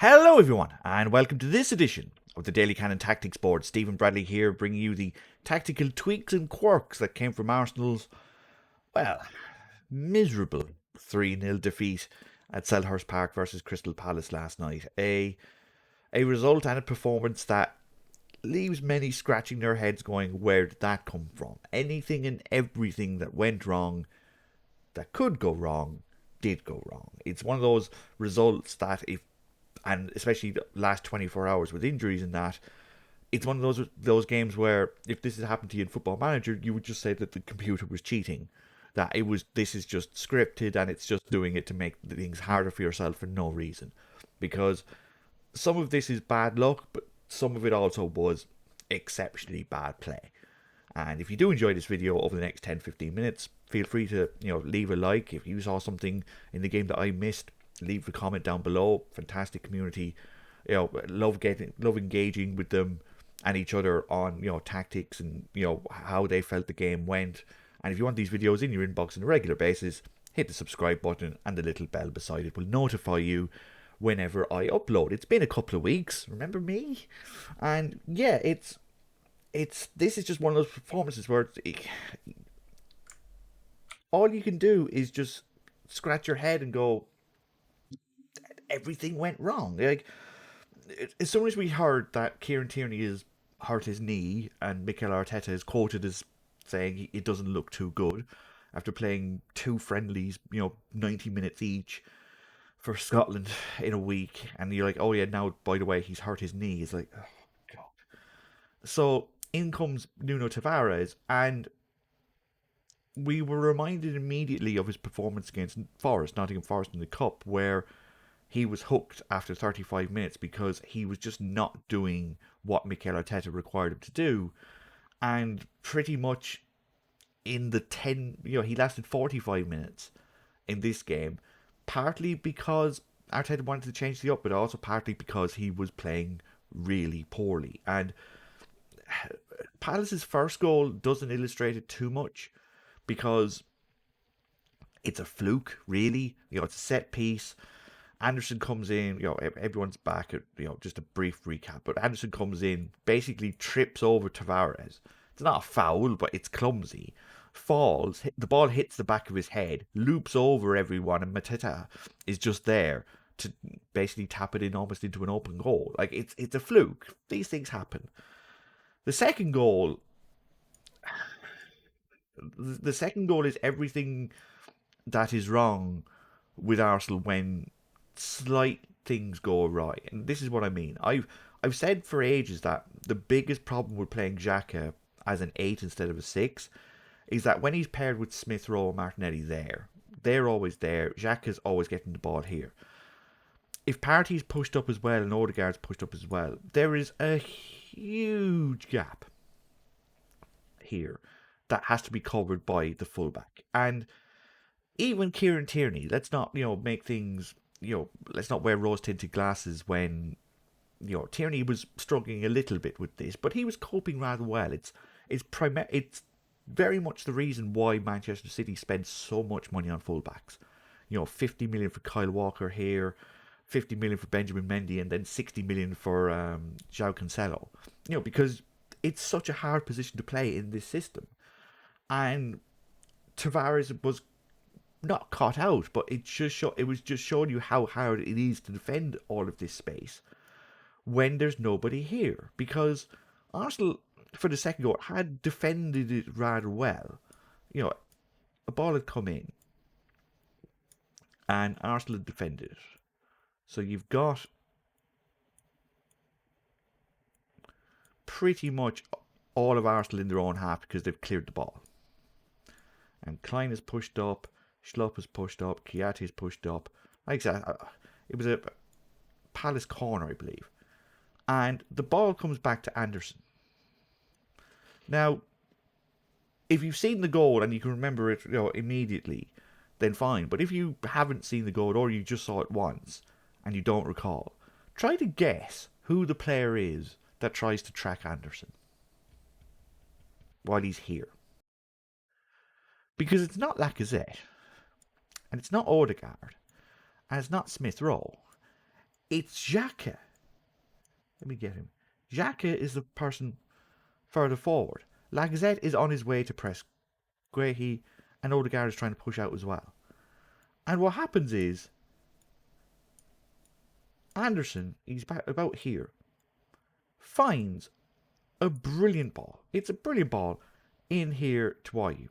Hello, everyone, and welcome to this edition of the Daily Cannon Tactics Board. Stephen Bradley here, bringing you the tactical tweaks and quirks that came from Arsenal's, well, miserable 3-0 defeat at Selhurst Park versus Crystal Palace last night. A result and a performance that leaves many scratching their heads going, where did that come from? Anything and everything that went wrong, that could go wrong, did go wrong. It's one of those results that and especially the last 24 hours with injuries and that, it's one of those games where if this had happened to you in Football Manager, you would just say that the computer was cheating, that this is just scripted and it's just doing it to make things harder for yourself for no reason. Because some of this is bad luck, but some of it also was exceptionally bad play. And if you do enjoy this video over the next 10-15 minutes, feel free to leave a like. If you saw something in the game that I missed, leave a comment down below. Fantastic community. Love engaging with them and each other on tactics and how they felt the game went. And if you want these videos in your inbox on a regular basis, hit the subscribe button, and the little bell beside it will notify you whenever I upload. It's been a couple of weeks, remember me? And yeah, this is just one of those performances where all you can do is just scratch your head and go, everything went wrong. Like, as soon as we heard that Kieran Tierney has hurt his knee, and Mikel Arteta is quoted as saying it doesn't look too good after playing two friendlies, 90 minutes each for Scotland in a week, and you're like, oh yeah, now by the way, he's hurt his knee. It's like, oh god. So in comes Nuno Tavares, and we were reminded immediately of his performance against Nottingham Forest in the Cup, where he was hooked after 35 minutes because he was just not doing what Mikel Arteta required him to do. And pretty much in the he lasted 45 minutes in this game, partly because Arteta wanted to change the up, but also partly because he was playing really poorly. And Palace's first goal doesn't illustrate it too much because it's a fluke, really. It's a set piece. Anderson comes in, everyone's back at, just a brief recap, but Anderson comes in, basically trips over Tavares. It's not a foul, but it's clumsy. Falls, the ball hits the back of his head, loops over everyone, and Mateta is just there to basically tap it in almost into an open goal. Like, it's a fluke. These things happen. The second goal is everything that is wrong with Arsenal when slight things go awry. And this is what I mean. I've said for ages that the biggest problem with playing Xhaka as an 8 instead of a 6 is that when he's paired with Smith Rowe and Martinelli they're always there. Xhaka's always getting the ball here. If Partey's pushed up as well and Odegaard's pushed up as well, there is a huge gap here that has to be covered by the fullback. And even Kieran Tierney, let's not make things, let's not wear rose-tinted glasses when, Tierney was struggling a little bit with this, but he was coping rather well. It's very much the reason why Manchester City spends so much money on fullbacks. 50 million for Kyle Walker here, 50 million for Benjamin Mendy, and then 60 million for João Cancelo. Because it's such a hard position to play in this system. And Tavares was not caught out, but it was just showing you how hard it is to defend all of this space when there's nobody here. Because Arsenal, for the second goal, had defended it rather well. A ball had come in, and Arsenal had defended it. So you've got pretty much all of Arsenal in their own half because they've cleared the ball. And Klein is pushed up, Schlupp is pushed up, Kiati is pushed up. Like I said, it was a Palace corner, I believe. And the ball comes back to Anderson. Now, if you've seen the goal and you can remember it immediately, then fine. But if you haven't seen the goal or you just saw it once and you don't recall, try to guess who the player is that tries to track Anderson while he's here. Because it's not Lacazette, and it's not Odegaard, and it's not Smith Rowe. It's Xhaka. Let me get him. Xhaka is the person further forward. Lacazette is on his way to press Guehi, and Odegaard is trying to push out as well. And what happens is Anderson, he's about here, finds a brilliant ball. It's a brilliant ball in here to Ayew.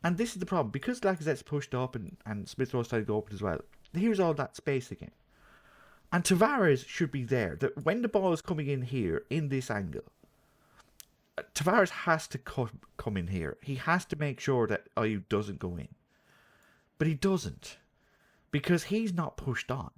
And this is the problem. Because Lacazette's pushed up and Smith Rowe's trying to go open as well, here's all that space again. And Tavares should be there. That when the ball is coming in here, in this angle, Tavares has to come in here. He has to make sure that Ayew doesn't go in. But he doesn't. Because he's not pushed on.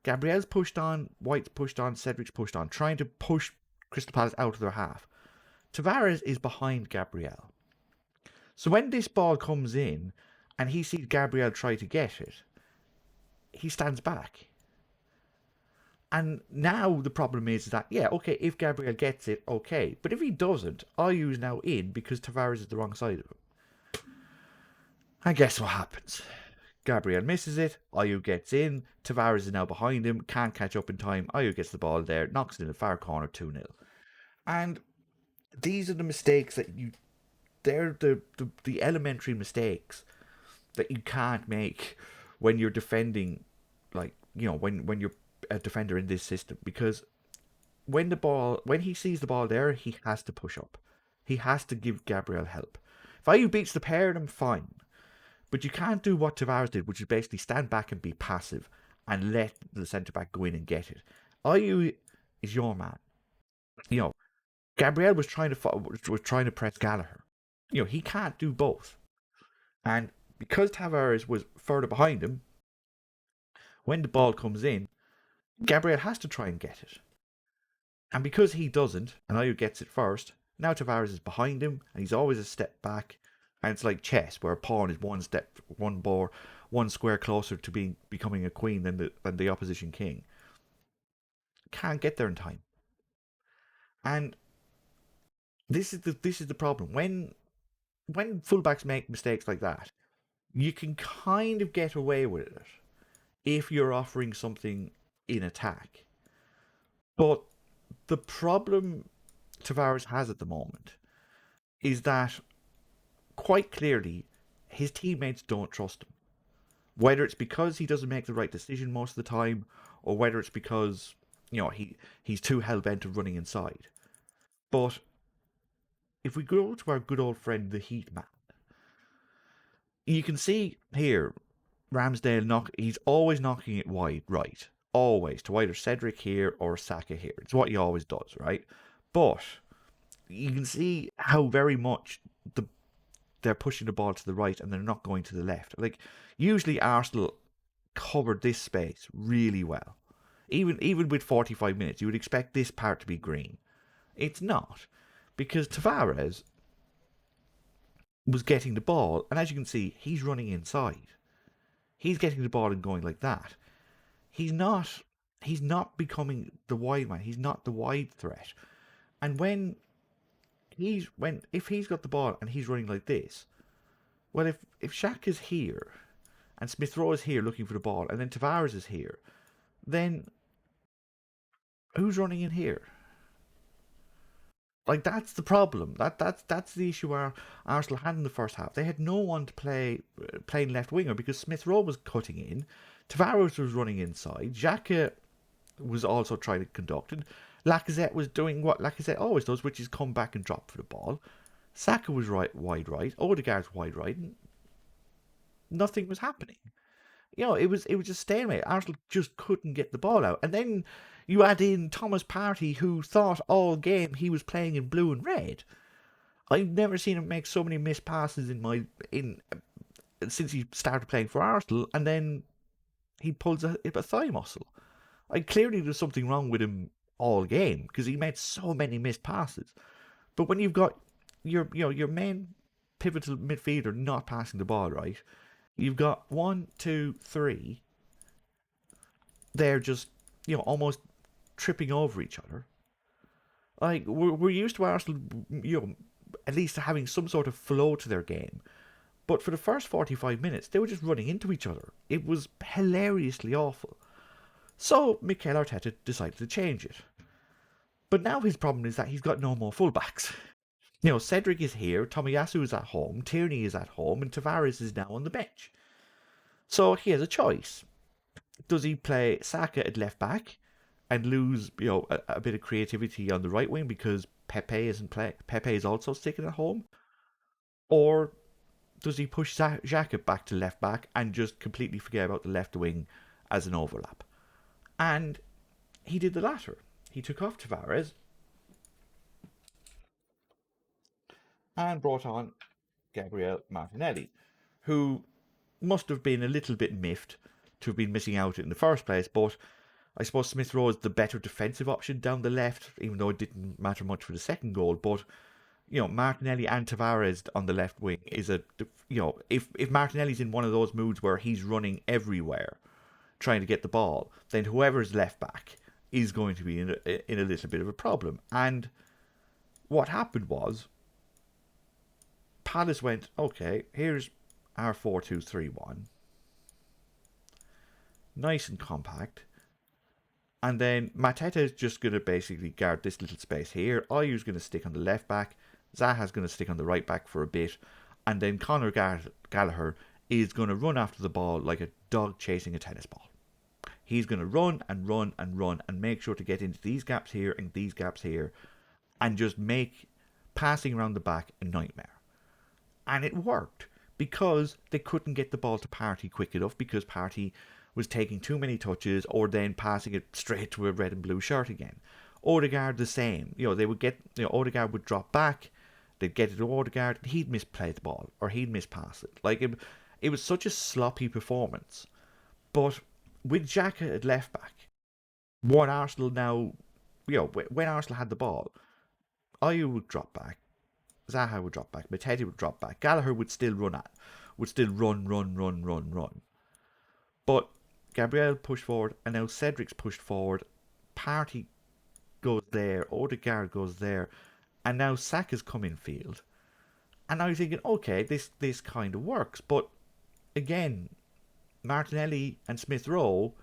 Gabriel's pushed on, White's pushed on, Cedric's pushed on, trying to push Crystal Palace out of their half. Tavares is behind Gabriel. So when this ball comes in and he sees Gabriel try to get it, he stands back. And now the problem is that, yeah, okay, if Gabriel gets it, okay. But if he doesn't, Ayew's now in because Tavares is the wrong side of him. And guess what happens? Gabriel misses it, Ayew gets in, Tavares is now behind him, can't catch up in time, Ayew gets the ball there, knocks it in the far corner, 2-0. And these are the mistakes that they're the elementary mistakes that you can't make when you're defending, like, when you're a defender in this system, because when he sees the ball there, he has to push up. He has to give Gabriel help. If Ayew beats the pair of them, fine. But you can't do what Tavares did, which is basically stand back and be passive and let the centre-back go in and get it. Ayew is your man. Gabriel was trying to press Gallagher. He can't do both. And because Tavares was further behind him, when the ball comes in, Gabriel has to try and get it. And because he doesn't, and Ayew gets it first, now Tavares is behind him, and he's always a step back. And it's like chess, where a pawn is one square closer to becoming a queen than the opposition king. Can't get there in time. And this is the problem. When fullbacks make mistakes like that, you can kind of get away with it if you're offering something in attack. But the problem Tavares has at the moment is that quite clearly his teammates don't trust him. Whether it's because he doesn't make the right decision most of the time, or whether it's because he's too hell-bent of running inside. But if we go to our good old friend the Heat man, you can see here Ramsdale he's always knocking it wide right. Always, to either Cedric here or Saka here. It's what he always does, right? But you can see how very much they're pushing the ball to the right and they're not going to the left. Like, usually Arsenal covered this space really well. Even with 45 minutes, you would expect this part to be green. It's not. Because Tavares was getting the ball, and as you can see, he's running inside. He's getting the ball and going like that. He's not becoming the wide man. He's not the wide threat. And if he's got the ball and he's running like this, well, if Shaq is here and Smith Rowe is here looking for the ball, and then Tavares is here, then who's running in here? Like, that's the problem. That's the issue where Arsenal had in the first half. They had no one to playing left winger because Smith Rowe was cutting in, Tavares was running inside, Xhaka was also trying to conduct it. Lacazette was doing what Lacazette always does, which is come back and drop for the ball. Saka was wide right. Odegaard's wide right. And nothing was happening. It was just stalemate. Arsenal just couldn't get the ball out. And then you add in Thomas Partey, who thought all game he was playing in blue and red. I've never seen him make so many missed passes since he started playing for Arsenal, and then he pulls a thigh muscle. Clearly there's something wrong with him all game because he made so many missed passes. But when you've got your main pivotal midfielder not passing the ball right, you've got 1, 2, 3. They're just almost tripping over each other. Like, we're used to Arsenal, at least having some sort of flow to their game. But for the first 45 minutes, they were just running into each other. It was hilariously awful. So Mikel Arteta decided to change it. But now his problem is that he's got no more fullbacks. Cedric is here, Tomiyasu is at home, Tierney is at home, and Tavares is now on the bench. So he has a choice. Does he play Saka at left back and lose, a bit of creativity on the right wing because Pepe isn't play? Pepe is also sticking at home, or does he push Xhaka back to left back and just completely forget about the left wing as an overlap? And he did the latter. He took off Tavares and brought on Gabriel Martinelli, who must have been a little bit miffed to have been missing out in the first place, but I suppose Smith Rowe is the better defensive option down the left, even though it didn't matter much for the second goal. But Martinelli and Tavares on the left wing is if Martinelli's in one of those moods where he's running everywhere trying to get the ball, then whoever's left back is going to be in a little bit of a problem. And what happened was Palace went, okay, here's our 4-2-3-1, nice and compact. And then Mateta is just going to basically guard this little space here. Ayew's going to stick on the left back. Zaha's going to stick on the right back for a bit. And then Conor Gallagher is going to run after the ball like a dog chasing a tennis ball. He's going to run and run and run and make sure to get into these gaps here and these gaps here and just make passing around the back a nightmare. And it worked because they couldn't get the ball to Partey quick enough because Partey was taking too many touches or then passing it straight to a red and blue shirt again. Odegaard the same. They would get, Odegaard would drop back, they'd get it to Odegaard, he'd misplay the ball or he'd mispass it. Like it was such a sloppy performance. But with Xhaka at left back, what Arsenal now, when Arsenal had the ball, Ayew would drop back, Zaha would drop back, Matete would drop back, Gallagher would still run. But Gabriel pushed forward, and now Cedric's pushed forward. Partey goes there, Odegaard goes there, and now Saka's come in field. And I was thinking, okay, this kind of works. But again, Martinelli and Smith Rowe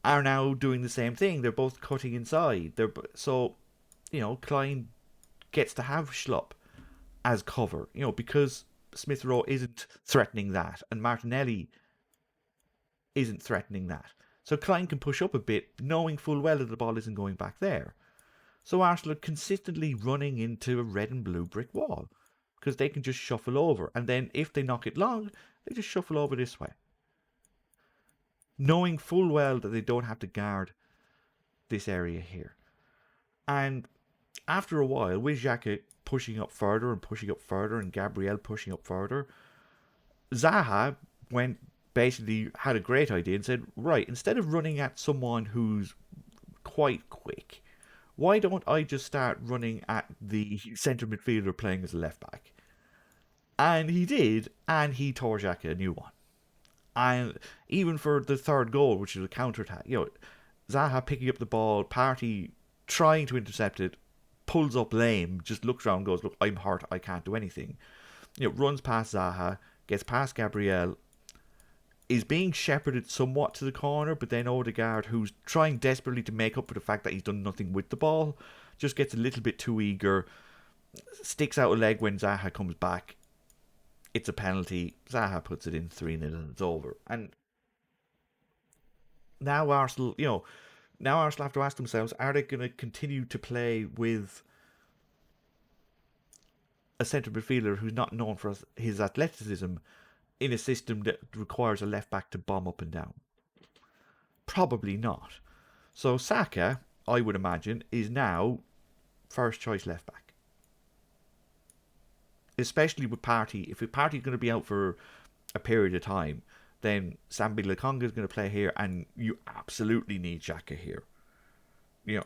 are now doing the same thing. They're both cutting inside. Klein gets to have Schlupp as cover, because Smith Rowe isn't threatening that, and Martinelli isn't threatening that. So Klein can push up a bit, knowing full well that the ball isn't going back there. So Arsenal are consistently running into a red and blue brick wall because they can just shuffle over. And then if they knock it long, they just shuffle over this way. Knowing full well that they don't have to guard this area here. And after a while, with Xhaka pushing up further and Gabriel pushing up further, Zaha had a great idea and said, right, instead of running at someone who's quite quick, why don't I just start running at the centre midfielder playing as a left back? And he did, and he tore Xhaka a new one. And even for the third goal, which is a counter-attack, Zaha picking up the ball, Partey trying to intercept it, pulls up lame, just looks around and goes, look, I'm hurt, I can't do anything. Runs past Zaha, gets past Gabriel, is being shepherded somewhat to the corner, but then Odegaard, who's trying desperately to make up for the fact that he's done nothing with the ball, just gets a little bit too eager, sticks out a leg when Zaha comes back. It's a penalty. Zaha puts it in 3-0 and it's over. And now Arsenal, have to ask themselves, are they going to continue to play with a centre midfielder who's not known for his athleticism in a system that requires a left back to bomb up and down? Probably not. So Saka, I would imagine, is now first choice left back. Especially with Partey. If Partey's going to be out for a period of time, then Sambi Lokonga is going to play here, and you absolutely need Xhaka here.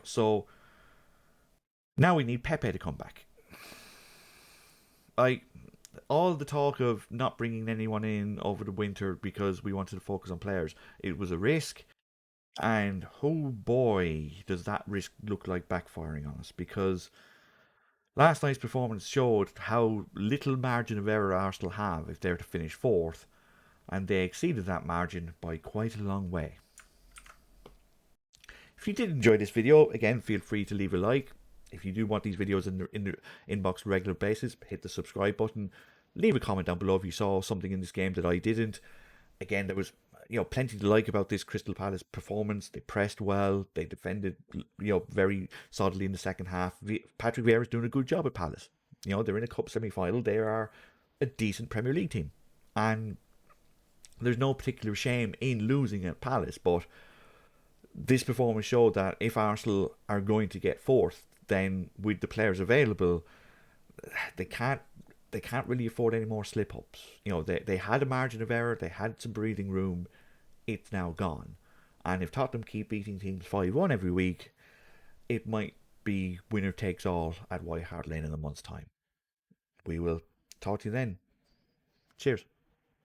So now we need Pepe to come back. All the talk of not bringing anyone in over the winter because we wanted to focus on players, it was a risk, and oh boy, does that risk look like backfiring on us, because last night's performance showed how little margin of error Arsenal have if they're to finish fourth, and they exceeded that margin by quite a long way. If you did enjoy this video, again, feel free to leave a like. If you do want these videos in the inbox on a regular basis, hit the subscribe button. Leave a comment down below if you saw something in this game that I didn't. Again, there was plenty to like about this Crystal Palace performance. They pressed well. They defended very solidly in the second half. Patrick Vieira's doing a good job at Palace. They're in a cup semi-final. They are a decent Premier League team, and there's no particular shame in losing at Palace. But this performance showed that if Arsenal are going to get fourth, then with the players available, they can't really afford any more slip ups. They had a margin of error, they had some breathing room. It's now gone. And if Tottenham keep beating teams 5-1 every week, it might be winner takes all at White Hart Lane in a month's time. We will talk to you then. Cheers.